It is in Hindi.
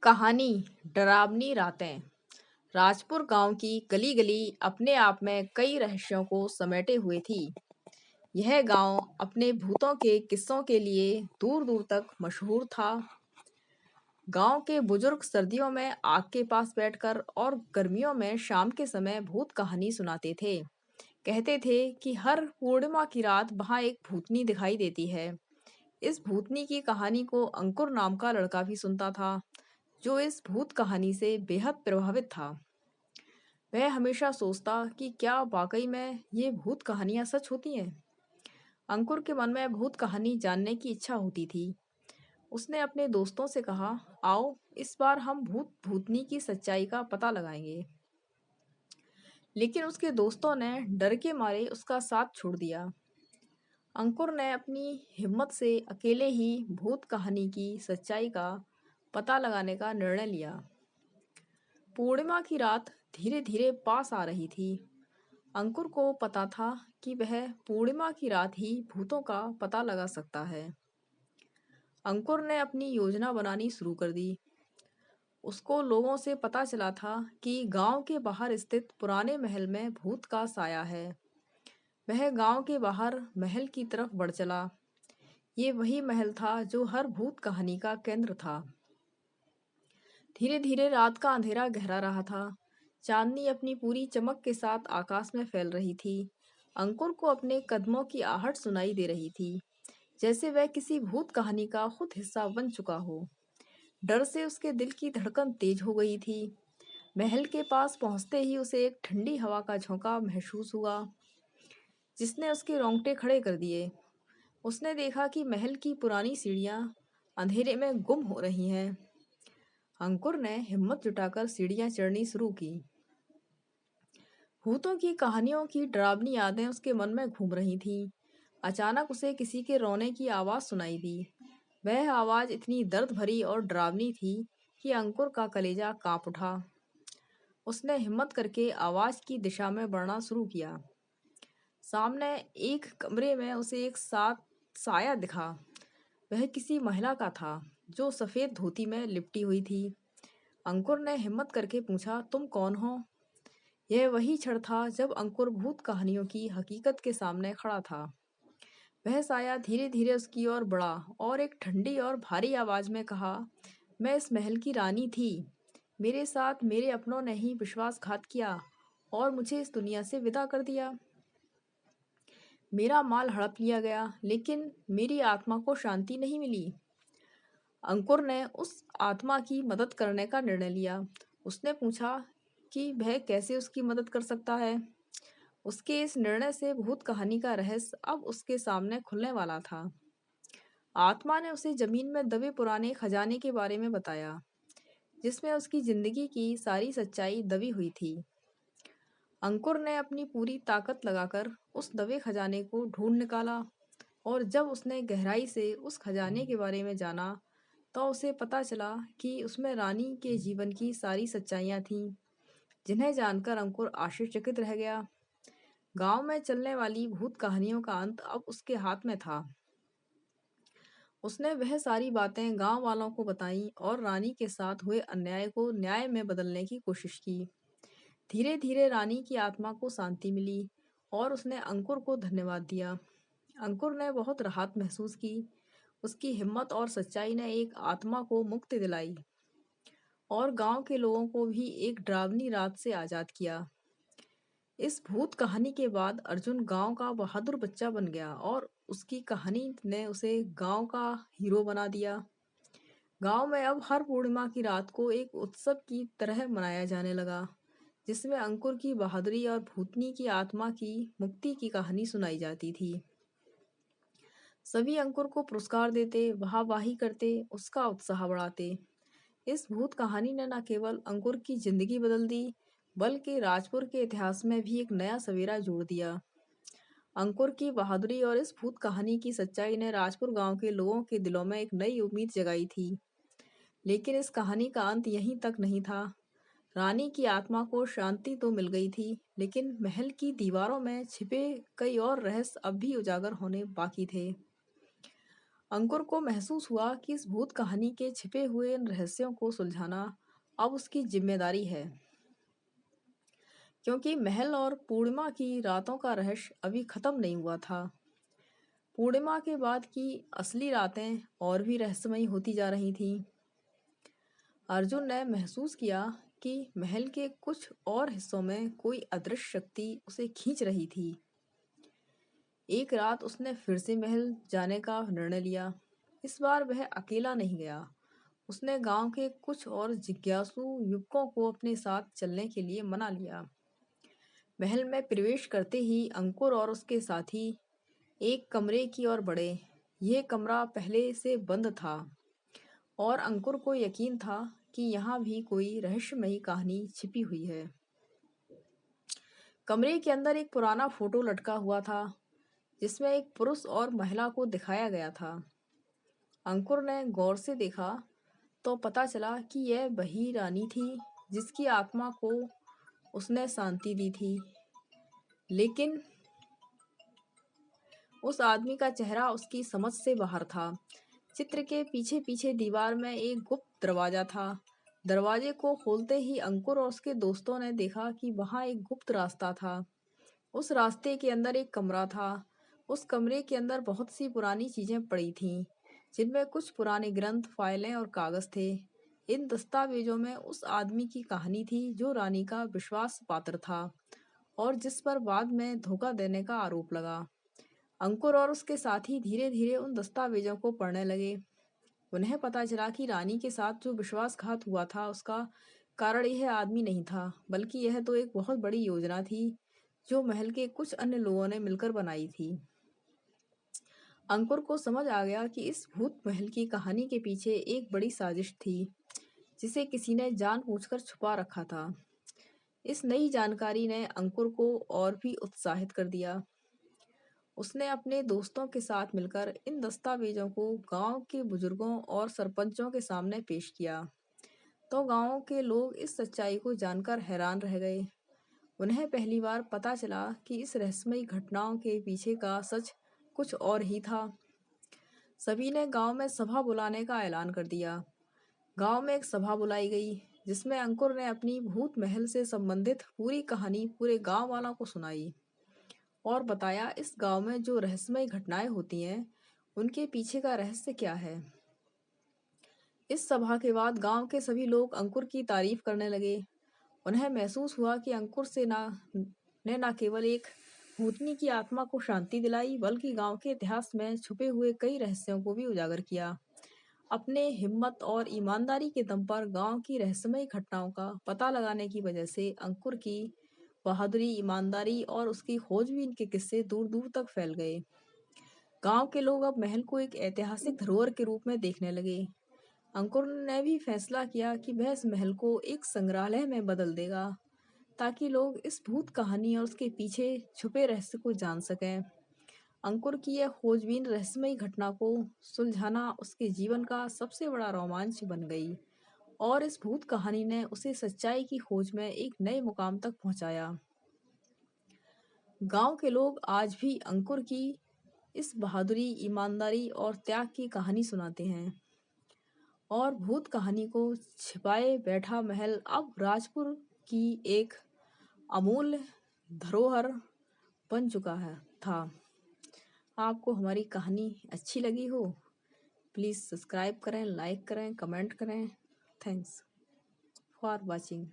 कहानी डरावनी रातें। राजपुर गांव की गली गली अपने आप में कई रहस्यों को समेटे हुए थी। यह गांव अपने भूतों के किस्सों के लिए दूर दूर तक मशहूर था। गांव के बुजुर्ग सर्दियों में आग के पास बैठकर और गर्मियों में शाम के समय भूत कहानी सुनाते थे। कहते थे कि हर पूर्णिमा की रात वहां एक भूतनी दिखाई देती है। इस भूतनी की कहानी को अंकुर नाम का लड़का भी सुनता था, जो इस भूत कहानी से बेहद प्रभावित था। वह हमेशा सोचता कि क्या वाकई में ये भूत कहानियां सच होती हैं। अंकुर के मन में भूत कहानी जानने की इच्छा होती थी। उसने अपने दोस्तों से कहा, आओ इस बार हम भूत भूतनी की सच्चाई का पता लगाएंगे। लेकिन उसके दोस्तों ने डर के मारे उसका साथ छोड़ दिया। अंकुर ने अपनी हिम्मत से अकेले ही भूत कहानी की सच्चाई का पता लगाने का निर्णय लिया। पूर्णिमा की रात धीरे धीरे पास आ रही थी। अंकुर को पता था कि वह पूर्णिमा की रात ही भूतों का पता लगा सकता है। अंकुर ने अपनी योजना बनानी शुरू कर दी। उसको लोगों से पता चला था कि गांव के बाहर स्थित पुराने महल में भूत का साया है। वह गांव के बाहर महल की तरफ बढ़ चला। ये वही महल था जो हर भूत कहानी का केंद्र था। धीरे धीरे रात का अंधेरा गहरा रहा था। चांदनी अपनी पूरी चमक के साथ आकाश में फैल रही थी। अंकुर को अपने कदमों की आहट सुनाई दे रही थी, जैसे वह किसी भूत कहानी का खुद हिस्सा बन चुका हो। डर से उसके दिल की धड़कन तेज हो गई थी। महल के पास पहुंचते ही उसे एक ठंडी हवा का झोंका महसूस हुआ, जिसने उसके रोंगटे खड़े कर दिए। उसने देखा कि महल की पुरानी सीढ़ियां अंधेरे में गुम हो रही हैं। अंकुर ने हिम्मत जुटाकर सीढ़ियां चढ़नी शुरू की। भूतों की कहानियों की डरावनी यादें उसके मन में घूम रही थीं। अचानक उसे किसी के रोने की आवाज सुनाई दी। वह आवाज इतनी दर्द भरी और डरावनी थी कि अंकुर का कलेजा कांप उठा। उसने हिम्मत करके आवाज की दिशा में बढ़ना शुरू किया। सामने एक कमरे में उसे एक साथ साया दिखा। वह किसी महिला का था, जो सफेद धोती में लिपटी हुई थी। अंकुर ने हिम्मत करके पूछा, तुम कौन हो? यह वही क्षण था जब अंकुर भूत कहानियों की हकीकत के सामने खड़ा था। वह साया धीरे धीरे उसकी ओर बढ़ा और एक ठंडी और भारी आवाज में कहा, मैं इस महल की रानी थी। मेरे साथ मेरे अपनों ने ही विश्वासघात किया और मुझे इस दुनिया से विदा कर दिया। मेरा माल हड़प लिया गया, लेकिन मेरी आत्मा को शांति नहीं मिली। अंकुर ने उस आत्मा की मदद करने का निर्णय लिया। उसने पूछा कि वह कैसे उसकी मदद कर सकता है। उसके इस निर्णय से भूत कहानी का रहस्य अब उसके सामने खुलने वाला था। आत्मा ने उसे जमीन में दबे पुराने खजाने के बारे में बताया, जिसमें उसकी जिंदगी की सारी सच्चाई दबी हुई थी। अंकुर ने अपनी पूरी ताकत लगाकर उस दबे खजाने को ढूंढ निकाला, और जब उसने गहराई से उस खजाने के बारे में जाना, तो उसे पता चला कि उसमें रानी के जीवन की सारी सच्चाइयां थीं, जिन्हें जानकर अंकुर आश्चर्यचकित रह गया। गांव में चलने वाली भूत कहानियों का अंत अब उसके हाथ में था। उसने वह सारी बातें गांव वालों को बताईं और रानी के साथ हुए अन्याय को न्याय में बदलने की कोशिश की। धीरे धीरे रानी की आत्मा को शांति मिली और उसने अंकुर को धन्यवाद दिया। अंकुर ने बहुत राहत महसूस की। उसकी हिम्मत और सच्चाई ने एक आत्मा को मुक्ति दिलाई और गांव के लोगों को भी एक डरावनी रात से आजाद किया। इस भूत कहानी के बाद अर्जुन गांव का बहादुर बच्चा बन गया और उसकी कहानी ने उसे गांव का हीरो बना दिया। गांव में अब हर पूर्णिमा की रात को एक उत्सव की तरह मनाया जाने लगा, जिसमें अंकुर की बहादुरी और भूतनी की आत्मा की मुक्ति की कहानी सुनाई जाती थी। सभी अंकुर को पुरस्कार देते, वाहवाही करते, उसका उत्साह बढ़ाते। इस भूत कहानी ने न केवल अंकुर की जिंदगी बदल दी, बल्कि राजपुर के इतिहास में भी एक नया सवेरा जोड़ दिया। अंकुर की बहादुरी और इस भूत कहानी की सच्चाई ने राजपुर गांव के लोगों के दिलों में एक नई उम्मीद जगाई थी। लेकिन इस कहानी का अंत यहीं तक नहीं था। रानी की आत्मा को शांति तो मिल गई थी, लेकिन महल की दीवारों में छिपे कई और रहस्य अब भी उजागर होने बाकी थे। अंकुर को महसूस हुआ कि इस भूत कहानी के छिपे हुए इन रहस्यों को सुलझाना अब उसकी जिम्मेदारी है, क्योंकि महल और पूर्णिमा की रातों का रहस्य अभी खत्म नहीं हुआ था। पूर्णिमा के बाद की असली रातें और भी रहस्यमयी होती जा रही थीं। अर्जुन ने महसूस किया कि महल के कुछ और हिस्सों में कोई अदृश्य शक्ति उसे खींच रही थी। एक रात उसने फिर से महल जाने का निर्णय लिया। इस बार वह अकेला नहीं गया। उसने गांव के कुछ और जिज्ञासु युवकों को अपने साथ चलने के लिए मना लिया। महल में प्रवेश करते ही अंकुर और उसके साथी एक कमरे की ओर बढ़े। यह कमरा पहले से बंद था और अंकुर को यकीन था कि यहाँ भी कोई रहस्यमयी कहानी छिपी हुई है। कमरे के अंदर एक पुराना फोटो लटका हुआ था, जिसमें एक पुरुष और महिला को दिखाया गया था। अंकुर ने गौर से देखा तो पता चला कि यह वही रानी थी जिसकी आत्मा को उसने शांति दी थी। लेकिन उस आदमी का चेहरा उसकी समझ से बाहर था। चित्र के पीछे पीछे दीवार में एक गुप्त दरवाजा था। दरवाजे को खोलते ही अंकुर और उसके दोस्तों ने देखा कि वहां एक गुप्त रास्ता था। उस रास्ते के अंदर एक कमरा था। उस कमरे के अंदर बहुत सी पुरानी चीजें पड़ी थीं, जिनमें कुछ पुराने ग्रंथ, फाइलें और कागज थे। इन दस्तावेजों में उस आदमी की कहानी थी जो रानी का विश्वास पात्र था और जिस पर बाद में धोखा देने का आरोप लगा। अंकुर और उसके साथी धीरे धीरे उन दस्तावेजों को पढ़ने लगे। उन्हें पता चला कि रानी के साथ जो विश्वासघात हुआ था उसका कारण यह आदमी नहीं था, बल्कि यह तो एक बहुत बड़ी योजना थी जो महल के कुछ अन्य लोगों ने मिलकर बनाई थी। अंकुर को समझ आ गया कि इस भूत महल की कहानी के पीछे एक बड़ी साजिश थी, जिसे किसी ने जानबूझकर छुपा रखा था। इस नई जानकारी ने अंकुर को और भी उत्साहित कर दिया। उसने अपने दोस्तों के साथ मिलकर इन दस्तावेजों को गांव के बुजुर्गों और सरपंचों के सामने पेश किया। तो गांव के लोग इस सच्चाई को जानकर हैरान रह गए। उन्हें पहली बार पता चला कि इस रहस्यमयी घटनाओं के पीछे का सच कुछ और ही था। सभी ने गांव में सभा बुलाने का ऐलान कर दिया। गांव में एक सभा बुलाई गई, जिसमें अंकुर ने अपनी भूत महल से संबंधित पूरी कहानी पूरे गांव वालों को सुनाई और बताया इस गांव में जो रहस्यमयी घटनाएं होती हैं उनके पीछे का रहस्य क्या है। इस सभा के बाद गांव के सभी लोग अंकुर की तारीफ करने लगे। उन्हें महसूस हुआ कि अंकुर से न केवल एक भूतनी की आत्मा को शांति दिलाई, बल्कि गांव के इतिहास में छुपे हुए कई रहस्यों को भी उजागर किया। अपने हिम्मत और ईमानदारी के दम पर गांव की रहस्यमयी घटनाओं का पता लगाने की वजह से अंकुर की बहादुरी, ईमानदारी और उसकी खोजबीन के किस्से दूर दूर तक फैल गए। गांव के लोग अब महल को एक ऐतिहासिक धरोहर के रूप में देखने लगे। अंकुर ने भी फैसला किया कि वह इस महल को एक संग्रहालय में बदल देगा, ताकि लोग इस भूत कहानी और उसके पीछे छुपे रहस्य को जान सकें। अंकुर की यह खोजबीन रहस्यमयी घटना को सुलझाना उसके जीवन का सबसे बड़ा रोमांच बन गई और इस भूत कहानी ने उसे सच्चाई की खोज में एक नए मुकाम तक पहुंचाया। गांव के लोग आज भी अंकुर की इस बहादुरी, ईमानदारी और त्याग की कहानी सुनाते हैं और भूत कहानी को छिपाए बैठा महल अब राजपुर की एक अमूल्य धरोहर बन चुका है था। आपको हमारी कहानी अच्छी लगी हो, प्लीज़ सब्सक्राइब करें, लाइक करें, कमेंट करें। Thanks for watching.